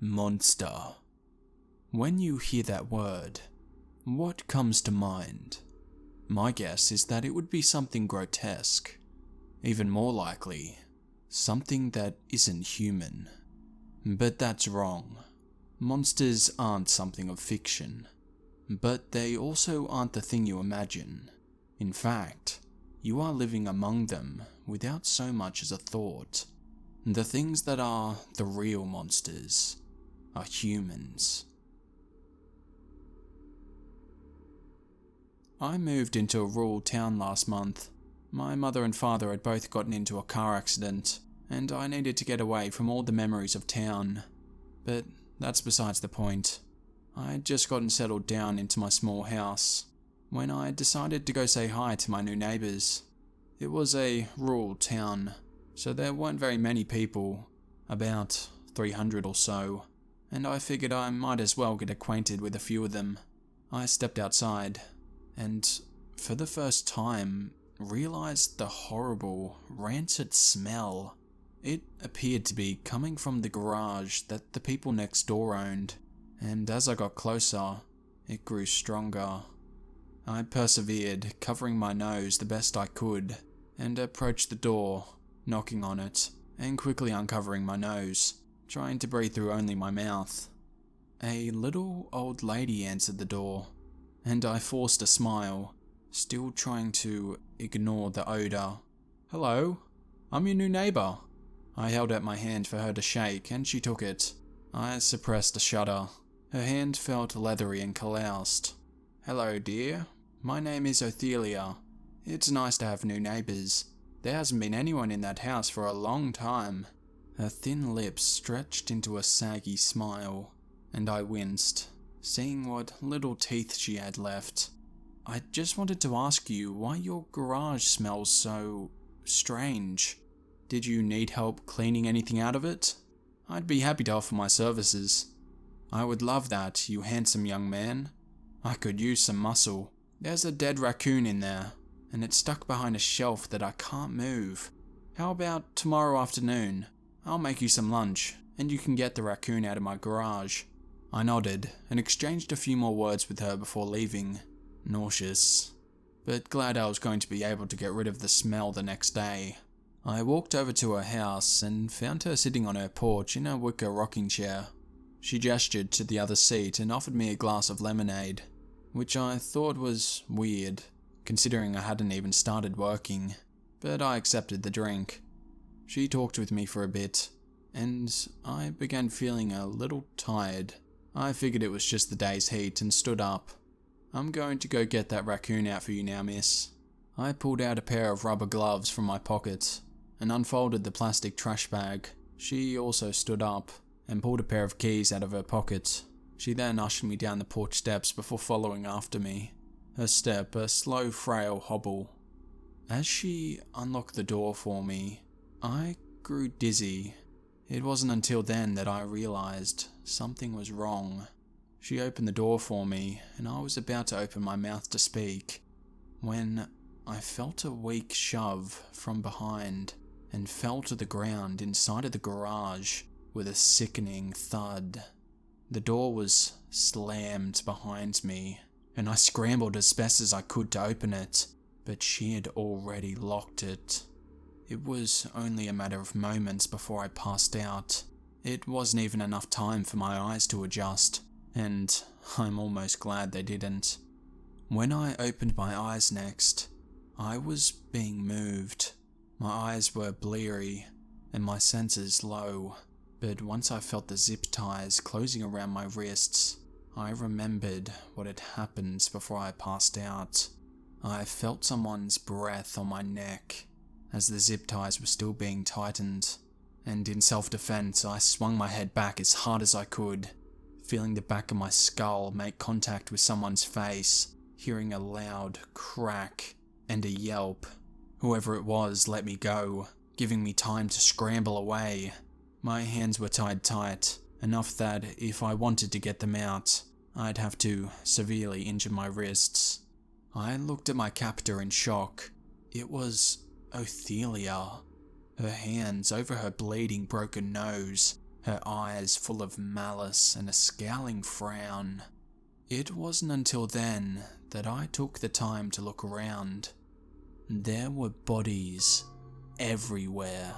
Monster. When you hear that word, what comes to mind? My guess is that it would be something grotesque. Even more likely, something that isn't human. But that's wrong. Monsters aren't something of fiction. But they also aren't the thing you imagine. In fact, you are living among them without so much as a thought. The things that are the real monsters are humans. I moved into a rural town last month. My mother and father had both gotten into a car accident, and I needed to get away from all the memories of town. But that's besides the point. I had just gotten settled down into my small house when I decided to go say hi to my new neighbours. It was a rural town, so there weren't very many people, about 300 or so, and I figured I might as well get acquainted with a few of them. I stepped outside, and for the first time, realised the horrible, rancid smell. It appeared to be coming from the garage that the people next door owned, and as I got closer, it grew stronger. I persevered, covering my nose the best I could, and approached the door, knocking on it, and quickly uncovering my nose, trying to breathe through only my mouth. A little old lady answered the door, and I forced a smile, still trying to ignore the odour. "Hello, I'm your new neighbour." I held out my hand for her to shake, and she took it. I suppressed a shudder. Her hand felt leathery and calloused. "Hello, dear. My name is Ophelia. It's nice to have new neighbours. There hasn't been anyone in that house for a long time." Her thin lips stretched into a saggy smile, and I winced, seeing what little teeth she had left. "I just wanted to ask you why your garage smells so strange. Did you need help cleaning anything out of it? I'd be happy to offer my services." "I would love that, you handsome young man. I could use some muscle. There's a dead raccoon in there, and it's stuck behind a shelf that I can't move. How about tomorrow afternoon? I'll make you some lunch, and you can get the raccoon out of my garage." I nodded, and exchanged a few more words with her before leaving, nauseous, but glad I was going to be able to get rid of the smell the next day. I walked over to her house and found her sitting on her porch in a wicker rocking chair. She gestured to the other seat and offered me a glass of lemonade, which I thought was weird, considering I hadn't even started working, but I accepted the drink. She talked with me for a bit, and I began feeling a little tired. I figured it was just the day's heat and stood up. "I'm going to go get that raccoon out for you now, miss." I pulled out a pair of rubber gloves from my pocket and unfolded the plastic trash bag. She also stood up and pulled a pair of keys out of her pocket. She then ushered me down the porch steps before following after me, her step a slow, frail hobble. As she unlocked the door for me, I grew dizzy. It wasn't until then that I realised something was wrong. She opened the door for me, and I was about to open my mouth to speak, when I felt a weak shove from behind and fell to the ground inside of the garage with a sickening thud. The door was slammed behind me, and I scrambled as best as I could to open it, but she had already locked it. It was only a matter of moments before I passed out. It wasn't even enough time for my eyes to adjust, and I'm almost glad they didn't. When I opened my eyes next, I was being moved. My eyes were bleary, and my senses low, but once I felt the zip ties closing around my wrists, I remembered what had happened before I passed out. I felt someone's breath on my neck as the zip ties were still being tightened, and in self-defense I swung my head back as hard as I could, feeling the back of my skull make contact with someone's face, hearing a loud crack and a yelp. Whoever it was let me go, giving me time to scramble away. My hands were tied tight, enough that if I wanted to get them out, I'd have to severely injure my wrists. I looked at my captor in shock. It was Ophelia. Her hands over her bleeding broken nose, her eyes full of malice and a scowling frown. It wasn't until then that I took the time to look around. There were bodies everywhere.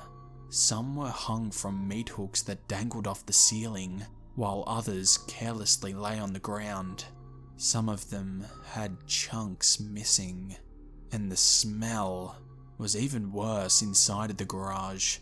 Some were hung from meat hooks that dangled off the ceiling, while others carelessly lay on the ground. Some of them had chunks missing, and the smell was even worse inside of the garage,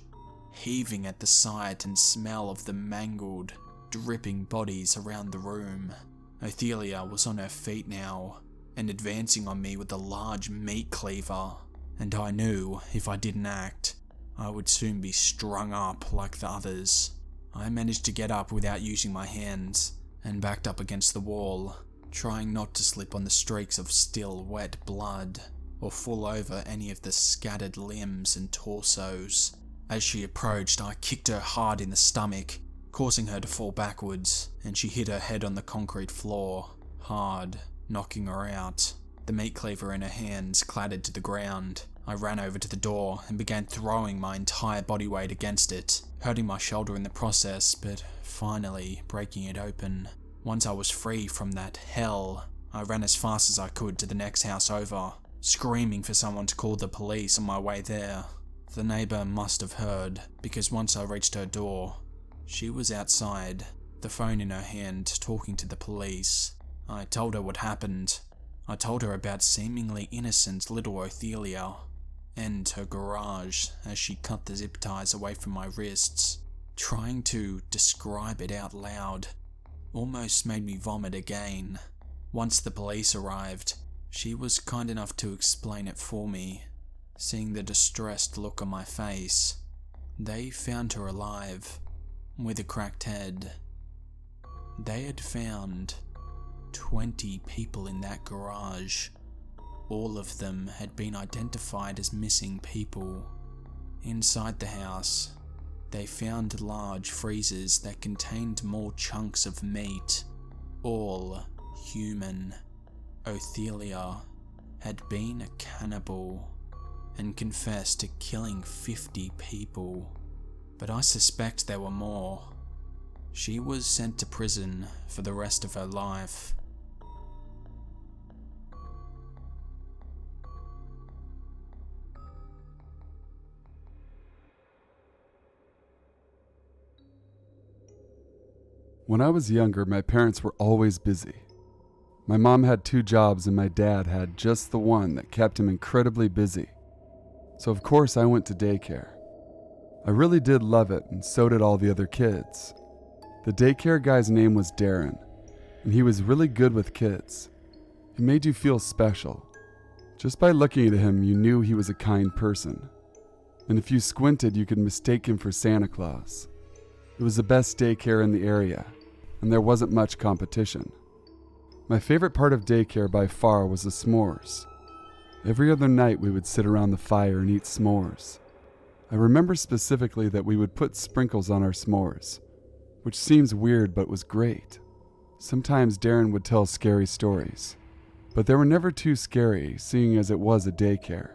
heaving at the sight and smell of the mangled, dripping bodies around the room. Othelia was on her feet now, and advancing on me with a large meat cleaver, and I knew if I didn't act, I would soon be strung up like the others. I managed to get up without using my hands, and backed up against the wall, trying not to slip on the streaks of still wet blood, or fall over any of the scattered limbs and torsos. As she approached, I kicked her hard in the stomach, causing her to fall backwards, and she hit her head on the concrete floor, hard, knocking her out. The meat cleaver in her hands clattered to the ground. I ran over to the door and began throwing my entire body weight against it, hurting my shoulder in the process, but finally breaking it open. Once I was free from that hell, I ran as fast as I could to the next house over, screaming for someone to call the police on my way there. The neighbour must have heard, because once I reached her door, she was outside, the phone in her hand, talking to the police. I told her what happened. I told her about seemingly innocent little Othelia, and her garage as she cut the zip ties away from my wrists. Trying to describe it out loud almost made me vomit again. Once the police arrived, she was kind enough to explain it for me. Seeing the distressed look on my face, they found her alive, with a cracked head. They had found 20 people in that garage. All of them had been identified as missing people. Inside the house, they found large freezers that contained more chunks of meat, all human. Othelia had been a cannibal and confessed to killing 50 people, but I suspect there were more. She was sent to prison for the rest of her life. When I was younger, my parents were always busy. My mom had 2 jobs and my dad had just the one that kept him incredibly busy. So of course I went to daycare. I really did love it, and so did all the other kids. The daycare guy's name was Darren, and he was really good with kids. He made you feel special. Just by looking at him, you knew he was a kind person. And if you squinted, you could mistake him for Santa Claus. It was the best daycare in the area, and there wasn't much competition. My favorite part of daycare by far was the s'mores. Every other night we would sit around the fire and eat s'mores. I remember specifically that we would put sprinkles on our s'mores, which seems weird but was great. Sometimes Darren would tell scary stories, but they were never too scary, seeing as it was a daycare.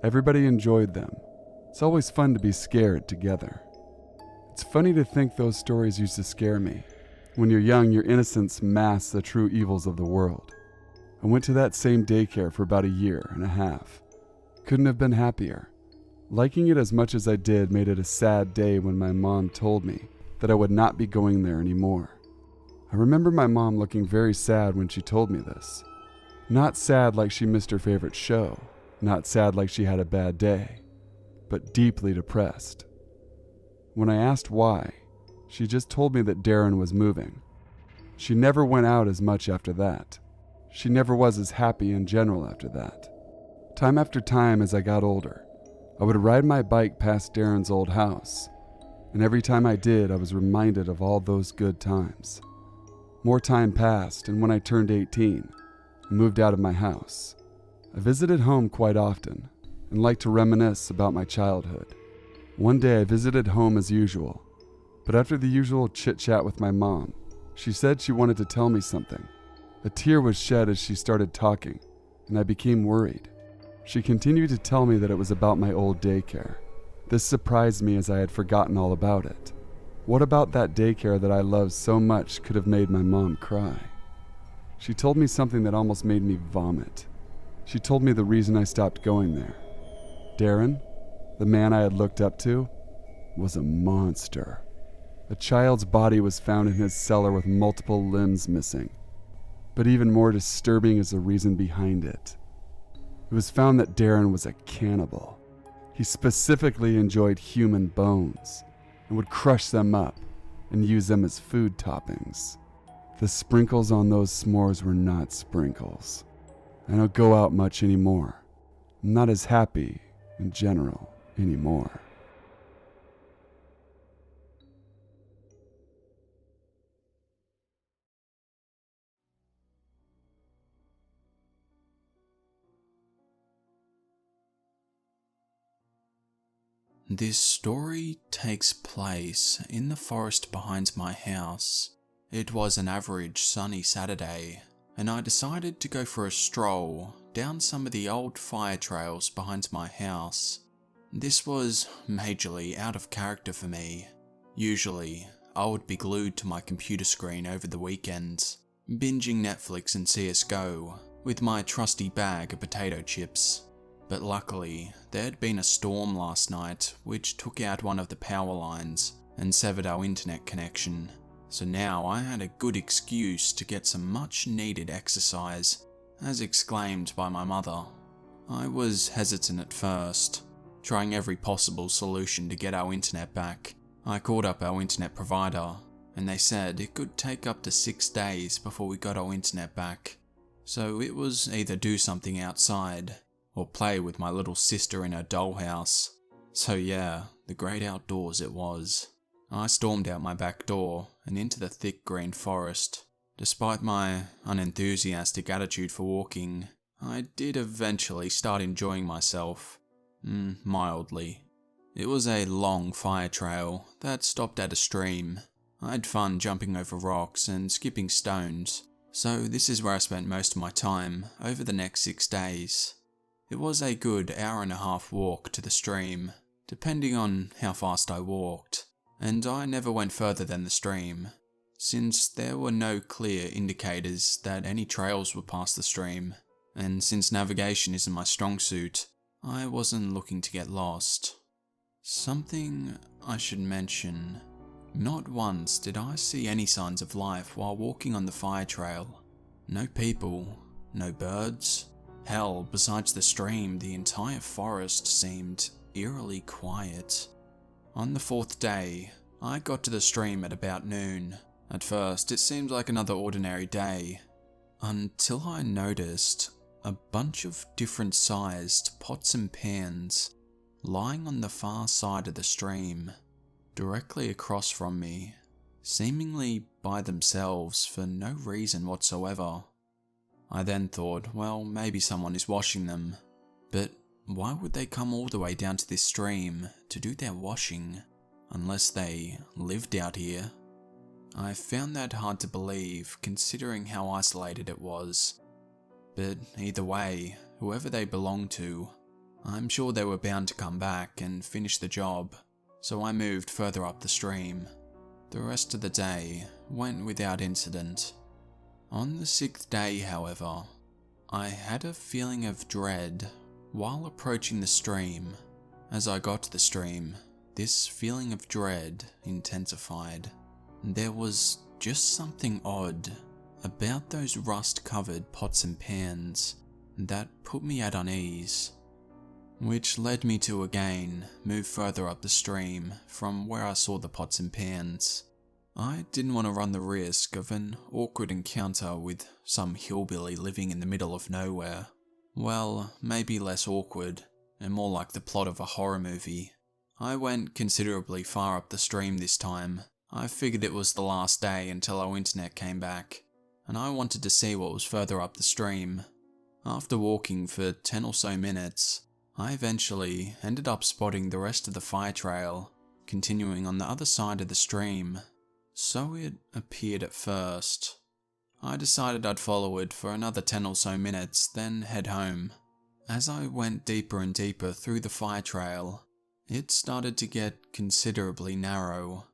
Everybody enjoyed them. It's always fun to be scared together. It's funny to think those stories used to scare me. When you're young, your innocence masks the true evils of the world. I went to that same daycare for about 1.5 years. Couldn't have been happier. Liking it as much as I did made it a sad day when my mom told me that I would not be going there anymore. I remember my mom looking very sad when she told me this. Not sad like she missed her favorite show, not sad like she had a bad day, but deeply depressed. When I asked why, she just told me that Darren was moving. She never went out as much after that. She never was as happy in general after that. Time after time as I got older, I would ride my bike past Darren's old house, and every time I did, I was reminded of all those good times. More time passed, and when I turned 18, I moved out of my house. I visited home quite often, and liked to reminisce about my childhood. One day I visited home as usual, but after the usual chit-chat with my mom, she said she wanted to tell me something. A tear was shed as she started talking, and I became worried. She continued to tell me that it was about my old daycare. This surprised me as I had forgotten all about it. What about that daycare that I loved so much could have made my mom cry? She told me something that almost made me vomit. She told me the reason I stopped going there. Darren, the man I had looked up to, was a monster. A child's body was found in his cellar with multiple limbs missing. But even more disturbing is the reason behind it. It was found that Darren was a cannibal. He specifically enjoyed human bones and would crush them up and use them as food toppings. The sprinkles on those s'mores were not sprinkles. I don't go out much anymore. I'm not as happy, in general, anymore. This story takes place in the forest behind my house. It was an average sunny Saturday, and I decided to go for a stroll down some of the old fire trails behind my house. This was majorly out of character for me. Usually, I would be glued to my computer screen over the weekends, binging Netflix and CSGO with my trusty bag of potato chips. But luckily, there had been a storm last night which took out one of the power lines and severed our internet connection. So now I had a good excuse to get some much needed exercise, as exclaimed by my mother. I was hesitant at first, trying every possible solution to get our internet back. I called up our internet provider, and they said it could take up to 6 days before we got our internet back. So it was either do something outside, or play with my little sister in her dollhouse. So yeah, the great outdoors it was. I stormed out my back door and into the thick green forest. Despite my unenthusiastic attitude for walking, I did eventually start enjoying myself. Mildly. It was a long fire trail that stopped at a stream. I had fun jumping over rocks and skipping stones, so this is where I spent most of my time over the next 6 days. It was a good hour-and-a-half walk to the stream, depending on how fast I walked, and I never went further than the stream, since there were no clear indicators that any trails were past the stream, and since navigation isn't my strong suit, I wasn't looking to get lost. Something I should mention, not once did I see any signs of life while walking on the fire trail. No people, no birds. Hell, besides the stream, the entire forest seemed eerily quiet. On the 4th day, I got to the stream at about noon. At first, it seemed like another ordinary day, until I noticed a bunch of different sized pots and pans lying on the far side of the stream, directly across from me, seemingly by themselves for no reason whatsoever. I then thought, well, maybe someone is washing them, but why would they come all the way down to this stream to do their washing, unless they lived out here? I found that hard to believe, considering how isolated it was. But either way, whoever they belonged to, I'm sure they were bound to come back and finish the job, so I moved further up the stream. The rest of the day went without incident. On the 6th day, however, I had a feeling of dread while approaching the stream. As I got to the stream, this feeling of dread intensified. There was just something odd about those rust-covered pots and pans that put me at unease, which led me to again move further up the stream from where I saw the pots and pans. I didn't want to run the risk of an awkward encounter with some hillbilly living in the middle of nowhere. Well, maybe less awkward, and more like the plot of a horror movie. I went considerably far up the stream this time. I figured it was the last day until our internet came back, and I wanted to see what was further up the stream. After walking for 10 or so minutes, I eventually ended up spotting the rest of the fire trail, continuing on the other side of the stream. So it appeared at first. I decided I'd follow it for another 10 or so minutes, then head home. As I went deeper and deeper through the fire trail, it started to get considerably narrow,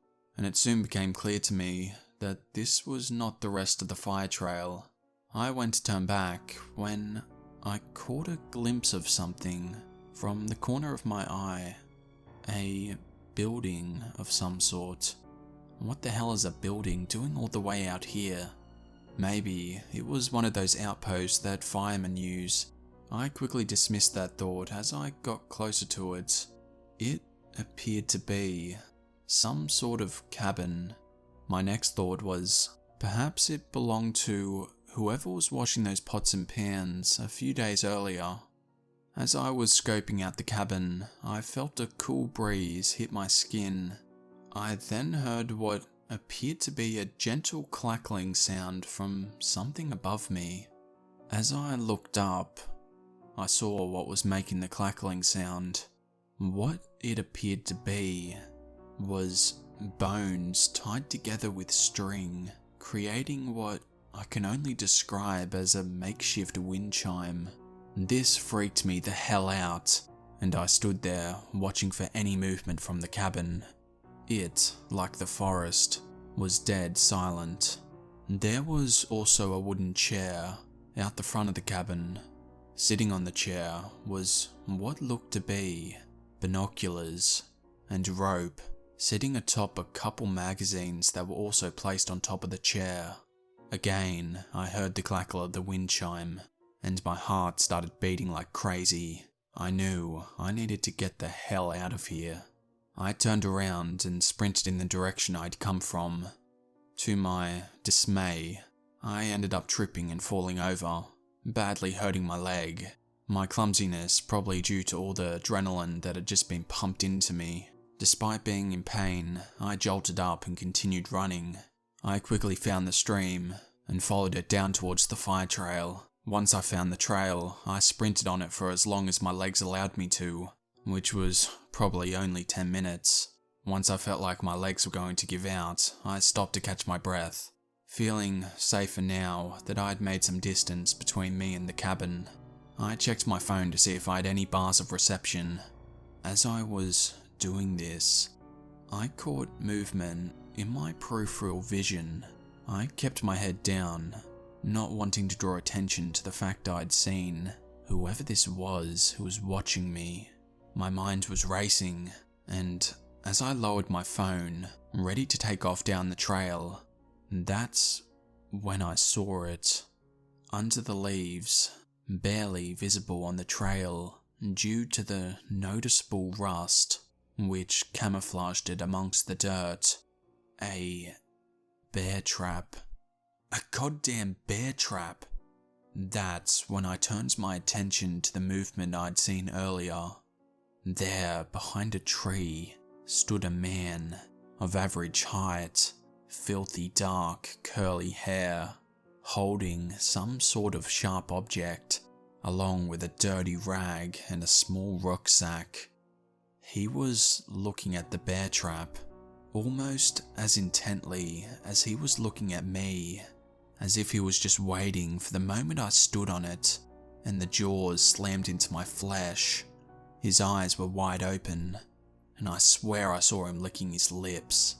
and it soon became clear to me that this was not the rest of the fire trail. I went to turn back when I caught a glimpse of something from the corner of my eye. A building of some sort. What the hell is a building doing all the way out here? Maybe it was one of those outposts that firemen use. I quickly dismissed that thought as I got closer to it. It appeared to be some sort of cabin. My next thought was, perhaps it belonged to whoever was washing those pots and pans a few days earlier. As I was scoping out the cabin, I felt a cool breeze hit my skin. I then heard what appeared to be a gentle clackling sound from something above me. As I looked up, I saw what was making the clackling sound. What it appeared to be was bones tied together with string, creating what I can only describe as a makeshift wind chime. This freaked me the hell out, and I stood there watching for any movement from the cabin. It, like the forest, was dead silent. There was also a wooden chair out the front of the cabin. Sitting on the chair was what looked to be binoculars and rope sitting atop a couple magazines that were also placed on top of the chair. Again, I heard the clackle of the wind chime, and my heart started beating like crazy. I knew I needed to get the hell out of here. I turned around and sprinted in the direction I'd come from. To my dismay, I ended up tripping and falling over, badly hurting my leg. My clumsiness probably due to all the adrenaline that had just been pumped into me. Despite being in pain, I jolted up and continued running. I quickly found the stream and followed it down towards the fire trail. Once I found the trail, I sprinted on it for as long as my legs allowed me to, which was probably only 10 minutes. Once I felt like my legs were going to give out, I stopped to catch my breath, feeling safer now that I had made some distance between me and the cabin. I checked my phone to see if I had any bars of reception. As I was doing this, I caught movement in my peripheral vision. I kept my head down, not wanting to draw attention to the fact I'd seen whoever this was who was watching me. My mind was racing, and as I lowered my phone, ready to take off down the trail, that's when I saw it. Under the leaves, barely visible on the trail due to the noticeable rust which camouflaged it amongst the dirt. A bear trap. A goddamn bear trap. That's when I turned my attention to the movement I'd seen earlier. There, behind a tree, stood a man of average height, filthy dark curly hair, holding some sort of sharp object, along with a dirty rag and a small rucksack. He was looking at the bear trap, almost as intently as he was looking at me, as if he was just waiting for the moment I stood on it, and the jaws slammed into my flesh. His eyes were wide open, and I swear I saw him licking his lips.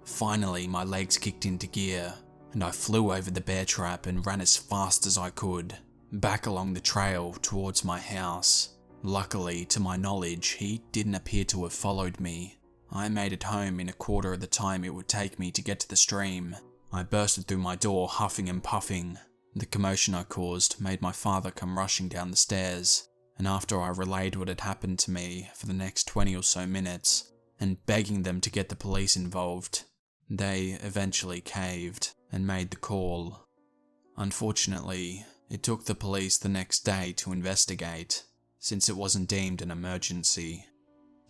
Finally, my legs kicked into gear, and I flew over the bear trap and ran as fast as I could, back along the trail towards my house. Luckily, to my knowledge, he didn't appear to have followed me. I made it home in a quarter of the time it would take me to get to the stream. I bursted through my door huffing and puffing. The commotion I caused made my father come rushing down the stairs, and after I relayed what had happened to me for the next 20 or so minutes, and begging them to get the police involved, they eventually caved and made the call. Unfortunately, it took the police the next day to investigate, since it wasn't deemed an emergency.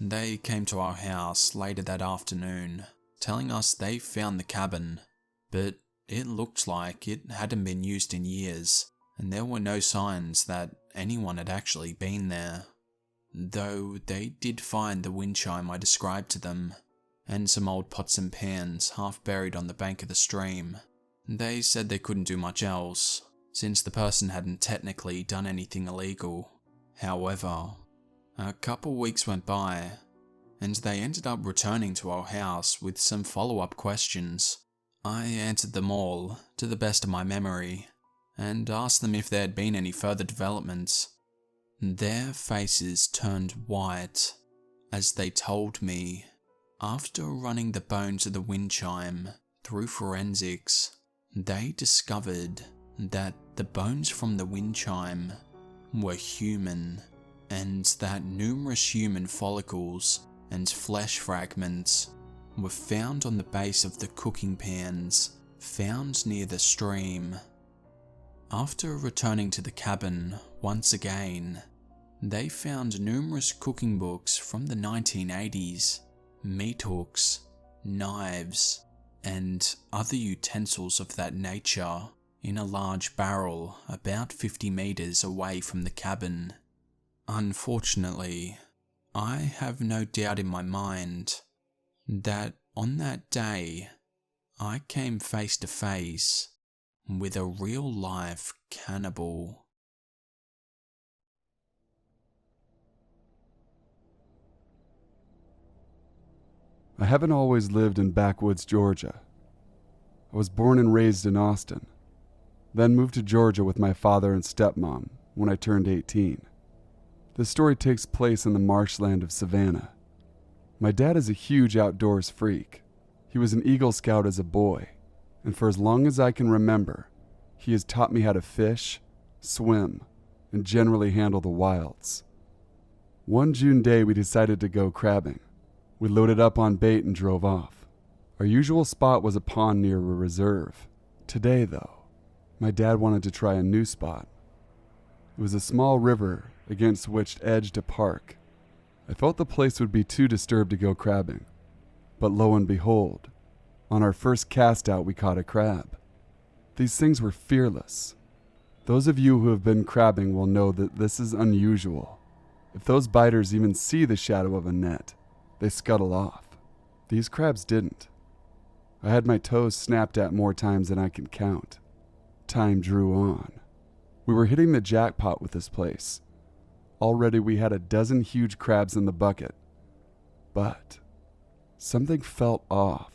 They came to our house later that afternoon, telling us they found the cabin, but it looked like it hadn't been used in years, and there were no signs that anyone had actually been there. Though they did find the wind chime I described to them, and some old pots and pans half buried on the bank of the stream. They said they couldn't do much else, since the person hadn't technically done anything illegal. However, a couple weeks went by, and they ended up returning to our house with some follow-up questions. I answered them all, to the best of my memory, and asked them if there had been any further developments. Their faces turned white as they told me, after running the bones of the wind chime through forensics, they discovered that the bones from the wind chime were human, and that numerous human follicles and flesh fragments were found on the base of the cooking pans found near the stream. After returning to the cabin once again, they found numerous cooking books from the 1980s, meat hooks, knives, and other utensils of that nature in a large barrel about 50 meters away from the cabin. Unfortunately, I have no doubt in my mind that on that day I came face to face with a real-life cannibal. I haven't always lived in backwoods Georgia. I was born and raised in Austin, then moved to Georgia with my father and stepmom when I turned 18. This story takes place in the marshland of Savannah. My dad is a huge outdoors freak. He was an Eagle Scout as a boy, and for as long as I can remember, he has taught me how to fish, swim, and generally handle the wilds. One June day, we decided to go crabbing. We loaded up on bait and drove off. Our usual spot was a pond near a reserve. Today, though, my dad wanted to try a new spot. It was a small river against which edged a park. I felt the place would be too disturbed to go crabbing, but lo and behold, on our first cast out we caught a crab. These things were fearless. Those of you who have been crabbing will know that this is unusual. If those biters even see the shadow of a net, they scuttle off. These crabs didn't. I had my toes snapped at more times than I can count. Time drew on. We were hitting the jackpot with this place. Already we had a dozen huge crabs in the bucket. But something felt off.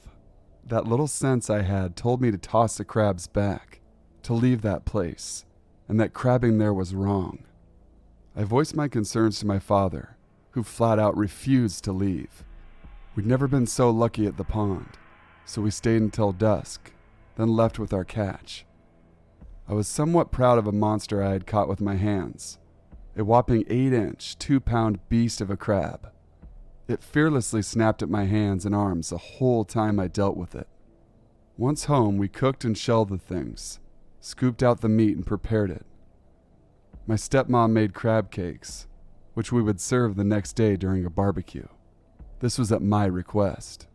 That little sense I had told me to toss the crabs back, to leave that place, and that crabbing there was wrong. I voiced my concerns to my father, who flat out refused to leave. We'd never been so lucky at the pond, so we stayed until dusk, then left with our catch. I was somewhat proud of a monster I had caught with my hands, a whopping 8-inch, 2-pound beast of a crab. It fearlessly snapped at my hands and arms the whole time I dealt with it. Once home, we cooked and shelled the things, scooped out the meat and prepared it. My stepmom made crab cakes, which we would serve the next day during a barbecue. This was at my request.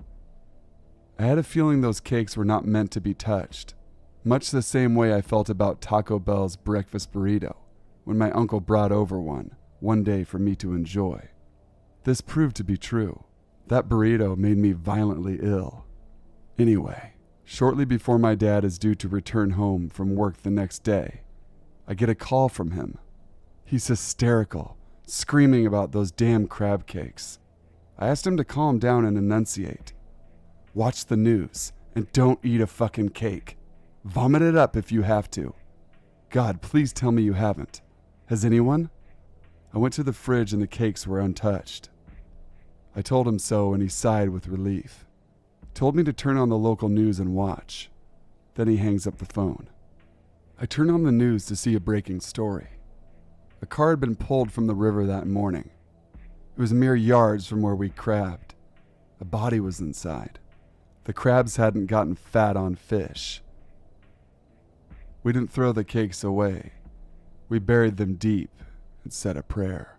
I had a feeling those cakes were not meant to be touched, much the same way I felt about Taco Bell's breakfast burrito when my uncle brought over one day for me to enjoy. This proved to be true. That burrito made me violently ill. Anyway, shortly before my dad is due to return home from work the next day, I get a call from him. He's hysterical, screaming about those damn crab cakes. I asked him to calm down and enunciate. Watch the news and don't eat a fucking cake. Vomit it up if you have to. God, please tell me you haven't. Has anyone? I went to the fridge and the cakes were untouched. I told him so and he sighed with relief. Told me to turn on the local news and watch. Then he hangs up the phone. I turn on the news to see a breaking story. A car had been pulled from the river that morning. It was mere yards from where we crabbed. A body was inside. The crabs hadn't gotten fat on fish. We didn't throw the cakes away. We buried them deep and said a prayer.